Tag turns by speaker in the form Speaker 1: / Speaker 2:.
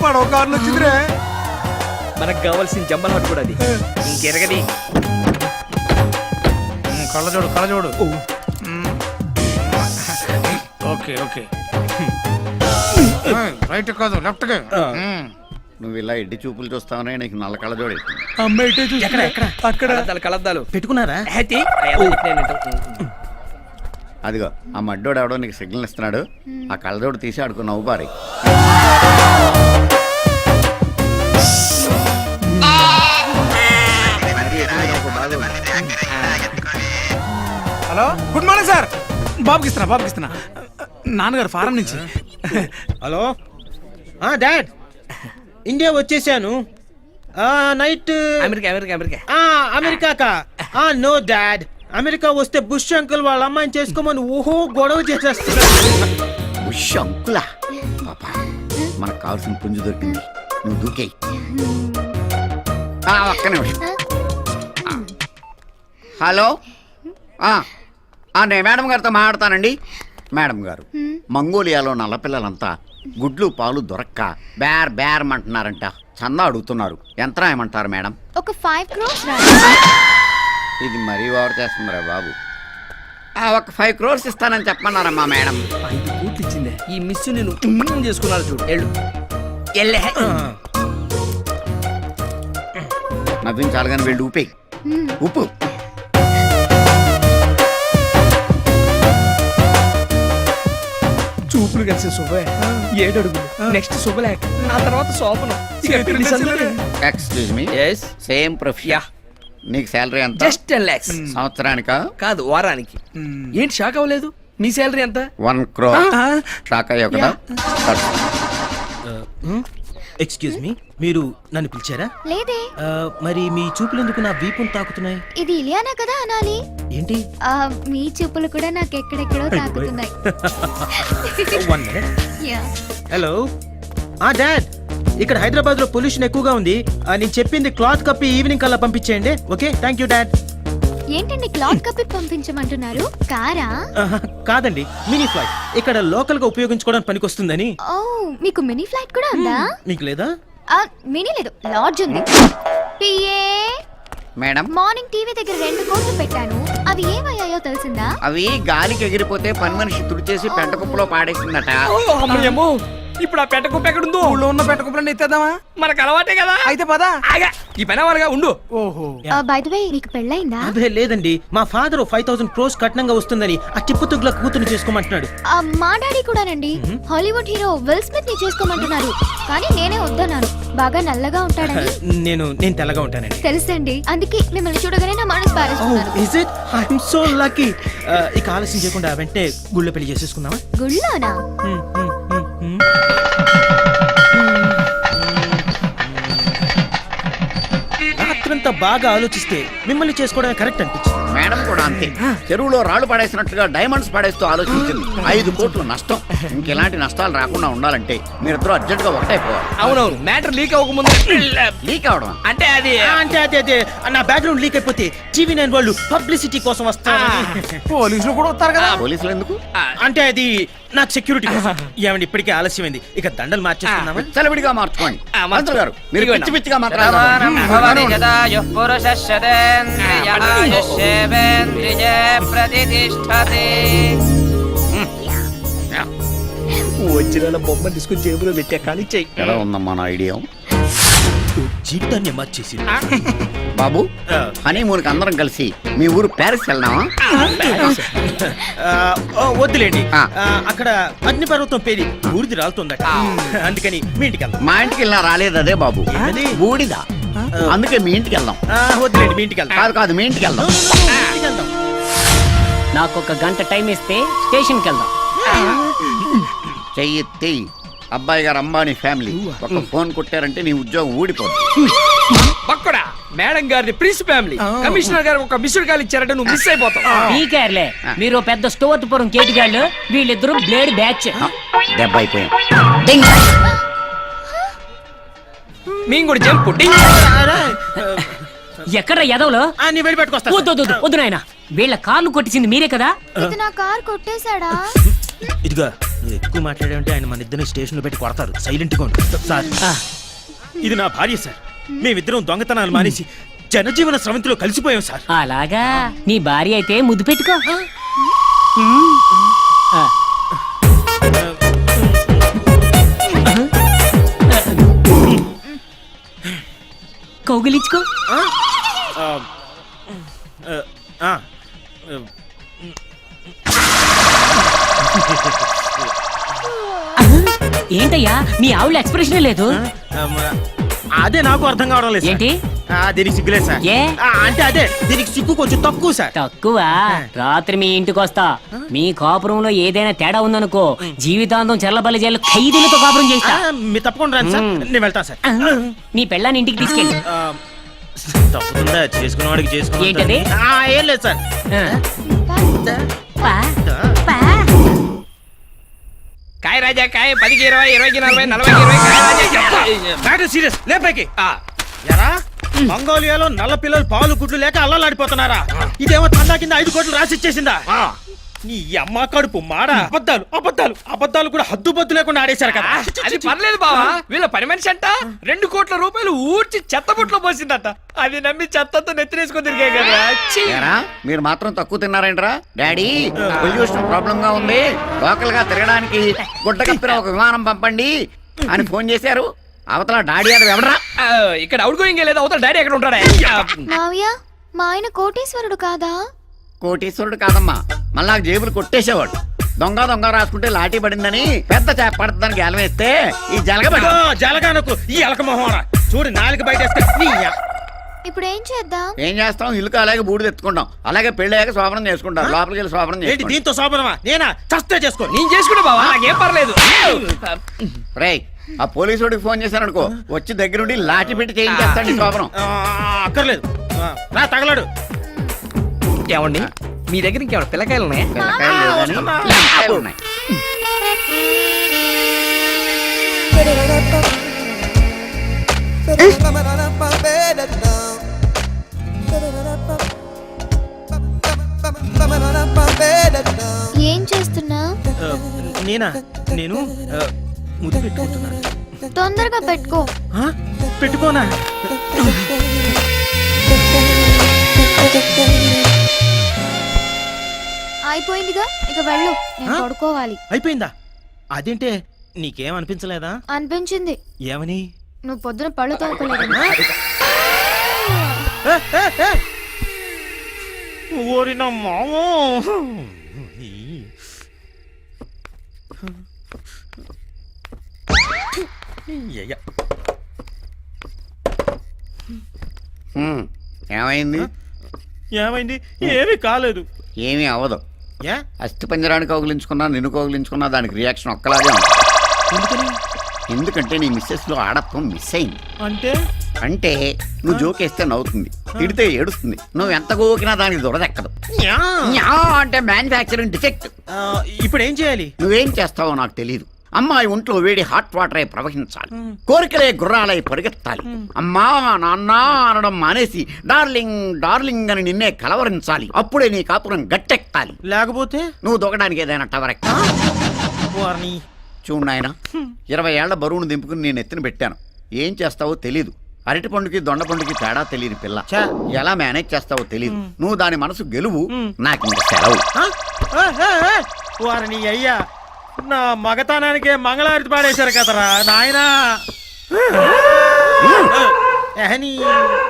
Speaker 1: పడవ కారులో వచ్చిందిరే.
Speaker 2: మనకు కావాల్సిన జమ్మల హట్ కూడా అది ఇంకెరగది.
Speaker 1: కళ్ళజోడు కళ్ళజోడు. ఓకే ఓకే రైట్ కాదు లెఫ్ట్.
Speaker 3: నువ్వు ఇలా ఎడ్డి చూపులు చూస్తావనే నీకు నల్ల కళ్ళజోడు
Speaker 2: కళద్దాలు కళద్దాలు
Speaker 4: పెట్టుకున్నారా?
Speaker 3: అదిగో ఆ మడ్డోడు ఎవడో నీకు సిగ్నల్ ఇస్తున్నాడు. ఆ కళ్ళజోడు తీసి ఆడుకో నవ్వు పారి.
Speaker 1: Hello good morning sir. బాబుకి ఇస్తున్నా నాన్నగారు ఫారం నుంచి.
Speaker 4: హలో డాడ్, ఇండియా వచ్చేసాను. నైట్
Speaker 2: అమెరికా అమెరికా అమెరికా
Speaker 4: అమెరికాకా? నో డాడ్, అమెరికా వస్తే బుష్ అంకుల్ వాళ్ళ అమ్మాయిని చేసుకోమని ఓహో గొడవ చేసేస్తున్నాడు.
Speaker 3: బుష్ అంకులా? పాపా మనకు కావాల్సిన పుంజు దొరికింది. నువ్వు దూకేయి. ఒక్క నిమిషం. హలో నేను మేడం గారితో మాట్లాడతానండి. మేడం గారు, మంగోలియాలో నల్లపిల్లలంతా గుడ్లు పాలు దొరక్క బేర్ బేరమంటున్నారంట. చందా అడుగుతున్నారు. ఎంత రాయమంటారు మేడం?
Speaker 5: ఒక 5 crores.
Speaker 3: ఇది మరీ ఓవర్ చేస్తుందిరా బాబు. ఒక 5 crores ఇస్తానని చెప్పమన్నారమ్మా మేడం.
Speaker 2: 5 కోట్లు ఇచ్చిందే. ఈ మిస్ నేను చేసుకున్నాను చూడు. ఎళ్ళు
Speaker 3: నవ్వించాలి కానీ వెళ్ళి ఊపేయి. ఉప్పు
Speaker 2: చూపులు కలిసి శుభ 7 అడుగులు. నెక్స్ట్ శుభలేఖ, ఆ తర్వాత శోభనం.
Speaker 3: Excuse me. Same profession. నీకు శాలరీ ఎంత?
Speaker 2: Just 10 lakhs.
Speaker 3: సంవత్సరానికా?
Speaker 2: కాదు, వారానికి. ఏంటి షాక్ అవ్వలేదు? మీ శాలరీ ఎంత?
Speaker 3: 1 crore. షాక్ అయ్యో కదా.
Speaker 4: ఎక్స్క్యూజ్ మీ, మీరు నన్ను పిలిచారా?
Speaker 5: లేదే.
Speaker 4: మరి మీ చూపులు ఎందుకు నా వీపును తాకుతున్నాయి?
Speaker 5: ఇది ఇలియానా కదా అనాలి.
Speaker 4: ఏంటి?
Speaker 5: మీ చూపులు కూడా నాకు ఎక్కడెక్కడో తాకుతున్నాయి.
Speaker 4: హలో డాడ్, ఇక్కడ హైదరాబాద్ లో పొల్యూషన్ ఎక్కువగా ఉంది. నేను చెప్పింది క్లాత్ కప్పి ఈవినింగ్ కల్లా పంపించేయండి. Okay, thank you dad.
Speaker 5: ఏంటండి క్లాత్ కప్పి పంపించమంటున్నారు? కారా?
Speaker 4: కాదండి, మినీ ఫ్లైట్. ఇక్కడ లోకల్ గా ఉపయోగించుకోవడానికి పనికొస్తుందని.
Speaker 5: ఓ, మీకు మినీ ఫ్లైట్ కూడా ఉందా?
Speaker 4: మీకు లేదా?
Speaker 5: మినీ లేదు, లాడ్జ్ ఉంది.
Speaker 3: మేడం,
Speaker 5: మార్నింగ్ టీవీ దగ్గర 2 కోట్లు పెట్టాను. అవి ఏమయ్యాయో తెలిసిందా?
Speaker 3: అవి గాలికి ఎగిరిపోతే పని మనిషి తుడిచేసి పెంట కుప్పలో పాడేసిందట.
Speaker 2: ఇప్పుడు ఆ పెట్ట కుప్ప ఎక్కడుందో?
Speaker 1: ఊళ్ళో ఉన్న పెట్ట కుప్పలన్నీ ఎత్తేద్దామా?
Speaker 2: మనకు అలవాటే కదా.
Speaker 1: అయితే పదా.
Speaker 2: ఈ పని వాళ్ళగా ఉండు.
Speaker 1: ఓహో,
Speaker 5: బై ది వే, నీకు పెళ్ళైందా?
Speaker 4: అదే లేదండి, మా ఫాదర్ 5,000 crores కట్నంగా వస్తుందని ఆ టిప్పుతుగ్ల కూతురు చేసుకోమంటున్నాడు.
Speaker 5: మా డాడీ కూడానండి. హాలీవుడ్ హీరో విల్ స్మిత్ ని చేసుకోమంటున్నారు. కానీ నేనే వద్దన్నాను. బాగా నల్లగా ఉంటాడని.
Speaker 4: నేను తెల్లగా ఉంటానండి.
Speaker 5: తెలుసండి, అందుకే మిమ్మల్ని చూడగానే నా మనసు పారేస్తున్నాను.
Speaker 4: Is it? I am so lucky. ఇక ఆలస్యం చేయకుండా వెంటనే గుళ్ళో పెళ్లి చేసేసుకుందామా?
Speaker 5: గుళ్ళోనా?
Speaker 4: రాత్రంతా బాగా ఆలోచిస్తే మిమ్మల్ని చేసుకోవడమే కరెక్ట్ అనిపించింది.
Speaker 3: మేడం కూడా అంతే. చెరువులో రాళ్లు పడేసినట్లుగా డైమండ్స్ పడేస్తూ ఆలోచించింది. 5 కోట్లు నష్టం. ఇంకెలాంటి నష్టాలు రాకుండా ఉండాలంటే మీరిద్దరూ అర్జెంట్ గా ఒకటైపోవాలి.
Speaker 2: అవునవును, మ్యాటర్ లీక్ అవ్వకముందు.
Speaker 3: లీక్ అవడం
Speaker 2: అంటే అది
Speaker 4: అదే నా బ్యాక్గ్రౌండ్ లీక్ అయిపోతే TV9 వాళ్ళు పబ్లిసిటీ కోసం వస్తారు.
Speaker 1: పోలీసులు కూడా వస్తారు కదా.
Speaker 3: పోలీసులు ఎందుకు?
Speaker 4: అంటే అది నాకు సెక్యూరిటీ కోసం. ఏమండి, ఇప్పటికే ఆలస్యమైంది. ఇక దండలు మార్చేస్తున్నామా?
Speaker 3: చలవిడిగా మార్చుకోండి. మంత్రులు గారు, మీరు పిచ్చి పిచ్చిగా మాట్లాడారు.
Speaker 2: వచ్చిన బొమ్మ తీసుకుని జేబులో పెట్టా. కానీ చెయ్యి
Speaker 3: ఎలా ఉందమ్మా నా ఐడియా?
Speaker 4: జీవితాన్ని మార్చేసి.
Speaker 3: బాబు, హనీమూన్కి అందరం కలిసి మీ ఊరు ప్యారిస్ వెళ్దామా?
Speaker 4: వద్దులేండి, అక్కడ అగ్నిపర్వతం పేరి బూడిది రాలుతుందట. అందుకని మీ ఇంటికి వెళ్దాం.
Speaker 3: మా ఇంటికి వెళ్ళినా రాలేదు అదే బాబు, బూడిదా. అందుకే మీ ఇంటికి వెళ్దాం.
Speaker 4: వద్దులేండి, మీ ఇంటికి వెళ్దాం.
Speaker 3: కాదు మీ ఇంటికి వెళ్దాం.
Speaker 6: నాకు 1 గంట టైం ఇస్తే స్టేషన్కి వెళ్దాం.
Speaker 3: చెయ్యి అబ్బాయి గారు అంబానీ ఫ్యామిలీ. ఒక ఫోన్ కొట్టారంటే నీ ఉద్యోగం ఊడిపోతుంది.
Speaker 2: పక్కడా మేడం గారి ప్రిన్స్ ఫ్యామిలీ. కమిషనర్ గారు ఒక మిస్డ్ కాల్ ఇచ్చారంటే నువ్వు మిస్ అయిపోతావు.
Speaker 6: పీకేర్లే, మీరు పెద్ద స్టోర్పురం కేటిగాళ్ళు, వీళ్ళిద్దరు బ్లేడ్ బ్యాచ్.
Speaker 3: దెబ్బ అయిపోయాం.
Speaker 2: మేము కూడా జంప్.
Speaker 6: ఎక్కడ ఎదవలో వద్దు నాయన. వీళ్ళ కార్లు కొట్టించింది మీరే కదా.
Speaker 5: ఇది నా కార్ కొట్టేశాడా?
Speaker 4: ఇదిగా ఎక్కువ మాట్లాడామంటే ఆయన మన ఇద్దరిని స్టేషన్ లో పెట్టి కొడతారు. సైలెంట్ గా ఉండు. సార్ ఇది నా భార్య సార్. మేమిద్దరం దొంగతనాలు మానేసి జనజీవన స్రవంతిలో కలిసిపోయాం సార్.
Speaker 6: అలాగా నీ భార్య అయితే ముద్దు పెట్టుకో. ఆ. కౌగిలించుకో.
Speaker 4: ఆ? ఆ, ఆ, ఆ,
Speaker 6: ఏంటయ్యా మీ ఆవుల ఎక్స్ప్రెషన్ లేదు.
Speaker 4: అదే నాకు అర్థం కావడం లేదు సార్.
Speaker 6: ఏంటి?
Speaker 4: దీనికి సిగ్గులేదు సార్.
Speaker 6: ఏ?
Speaker 4: అంటే అదే దీనికి సిగ్గు కొంచెం తక్కువ సార్.
Speaker 6: తక్కువ. రాత్రి మీ ఇంటికి వస్తా. మీ కాపురంలో ఏదైనా తేడా ఉందనుకో జీవితాంతం చెల్లబల్లి జైలు ఖైదీలతో కాపురం చేస్తా.
Speaker 4: మీరు తప్పకుండా రండి సార్. నేను వెళ్తాను సార్.
Speaker 6: నీ పెళ్ళాన్ని ఇంటికి తీసుకెళ్ళి.
Speaker 4: తప్పుతుందా చేసుకున్న వాడికి చేసుకున్నా.
Speaker 6: ఏంటది?
Speaker 4: ఏం లేదు సార్.
Speaker 6: పా, పా.
Speaker 2: కాయ రాజా కాయ 10కి 20, 20కి 40, 40కి 20 కాయ రాజా చెప్పు.
Speaker 4: మ్యాటర్ సీరియస్ లేపైకి.
Speaker 2: ఆ,
Speaker 4: ఎరా మంగోలియాలో నల్ల పిల్లలు పాలు గుడ్లు లేక అల్లలాడిపోతున్నారా? ఇదేమో తండా కింద 5 కోట్లు రాసిచ్చేసిందా? నీ అమ్మ కడుపు మాడ. అబద్ధాలు అబద్ధాలు అబద్ధాలు కూడా హద్దు బద్దు లేకుండా ఆడేశారు కదా.
Speaker 2: అది పర్లేదు బావా. వీళ్ళ పని మనిషి అంట 2 కోట్ల రూపాయలు ఊడ్చి చెత్తబుట్లో పోసిందట. అది నమ్మి చెత్తతో నెత్తినేసుకొని తిరిగే కదా. ఛీ!
Speaker 3: ఏరా, మీరు మాత్రం తక్కువ తిన్నారేంట్రా? డాడీ పొల్యూషన్ ప్రాబ్లం గా ఉంది, లోకల్ గా తిరగడానికి గుడ్డ కప్పిన ఒక విమానం పంపండి అని ఫోన్ చేశారు. అవతల డాడీ అది ఎవడరా?
Speaker 2: ఆ, ఇక్కడ అవుట్ గోయింగ్ లేదు. అవతల డాడీ ఎక్కడ ఉంటాడా?
Speaker 5: మావయ్య మా ఆయన కోటీశ్వరుడు కాదా?
Speaker 3: కోటీశ్వరుడు కాదమ్మా, మళ్ళా జేబులు కొట్టేసేవాడు. దొంగ దొంగ రాసుకుంటే లాఠీ పడిందని పెద్ద చేప పడుతుందని గెలం వేస్తే ఈ జలగబడి
Speaker 4: జలగానకు ఈ అలక మొహం చూడు నాలుగు బయట వేస్తే నీ
Speaker 5: ఇప్పుడు ఏం చేద్దాం?
Speaker 3: ఏం చేస్తాం? ఇల్లుకి అలాగే బూడి తెచ్చుకుంటాం, అలాగే పెళ్ళాక శోభనం చేసుకుంటాం. లోపలికి వెళ్ళి శోభనం
Speaker 4: ఏంటి
Speaker 3: చేసుకుంటాం.
Speaker 4: దీంతో శోభనమా? నేనా చస్తే చేసుకో.
Speaker 2: నేను చేసుకున్నా బావా, నాకేం పర్లేదు.
Speaker 3: రేయ్, ఆ పోలీసుడికి ఫోన్ చేశాను అనుకో, వచ్చి దగ్గరుండి లాఠీ పెట్టి చేయించేస్తాడు ఈ శోభనం.
Speaker 4: అక్కర్లేదు. రా తగలడు.
Speaker 2: ఏమండి మీ దగ్గర ఇంకేమైనా పిల్లకాయలు ఉన్నాయా?
Speaker 3: పిల్లకాయలు లేవు గానీ లంకాయలు ఉన్నాయి.
Speaker 5: ఏం చేస్తున్నా?
Speaker 4: నేనా? నేను ముద్దు పెట్టుకుంటున్నాను.
Speaker 5: తొందరగా పెట్టుకో.
Speaker 4: పెట్టుకోనా?
Speaker 5: అయిపోయిందిగా, ఇక వెళ్ళు. నేను పడుకోవాలి.
Speaker 4: అయిపోయిందా? అదేంటే నీకేం అనిపించలేదా?
Speaker 5: అనిపించింది.
Speaker 4: ఏమని?
Speaker 5: నువ్వు పొద్దున పళ్ళు తోముకోలేదు.
Speaker 4: ఓరిన మామో.
Speaker 3: ఏమైంది?
Speaker 4: ఏమైంది? ఏమీ కాలేదు.
Speaker 3: ఏమీ అవ్వదు.
Speaker 4: ఏ?
Speaker 3: అస్థి పంజరాన్ని కౌగిలించుకున్నా, నిన్ను కౌగిలించుకున్నా దానికి రియాక్షన్ ఒక్కలాగే ఉంది.
Speaker 4: ఎందుకని?
Speaker 3: ఎందుకంటే నీ మిస్సెస్ లో ఆడత్వం మిస్ అయింది. అంటే నువ్వు జోకేస్తే నవ్వుతుంది, తిడితే ఏడుస్తుంది, నువ్వు ఎంత గోకినా దానికి దురదెక్కదు. న్యా అంటే మ్యానుఫ్యాక్చరింగ్ డిఫెక్ట్.
Speaker 4: ఇప్పుడు ఏం చేయాలి?
Speaker 3: నువ్వేం చేస్తావో నాకు తెలియదు. అమ్మాయి ఒంట్లో వేడి హాట్ వాటర్ అయి ప్రవహించాలి, కోరికలే గుర్రాలై పరిగెత్తాలి. అమ్మా నాన్న అనడం మానేసి డార్లింగ్ డార్లింగ్ అని నిన్నే కలవరించాలి. అప్పుడే నీ కాపురం గట్టెక్కాలి.
Speaker 4: లేకపోతే
Speaker 3: నువ్వు దొక్కడానికి ఏదైనా టవర్ ఎక్కాలి. చూడు నాయన, 20 ఏళ్ల బరువును దింపుకుని నేను ఎత్తున పెట్టాను. ఏం చేస్తావో తెలీదు. అరటి పండుకి దొండ పండుకి తేడా తెలియని పిల్ల. ఎలా మేనేజ్ చేస్తావో తెలీదు. నువ్వు దాని మనసు గెలువు, నాకు ఇంక సెలవు.
Speaker 4: వారిని అయ్యా, నా మగతనానికే మంగళారతి పాడేశారు కదరా నాయనా.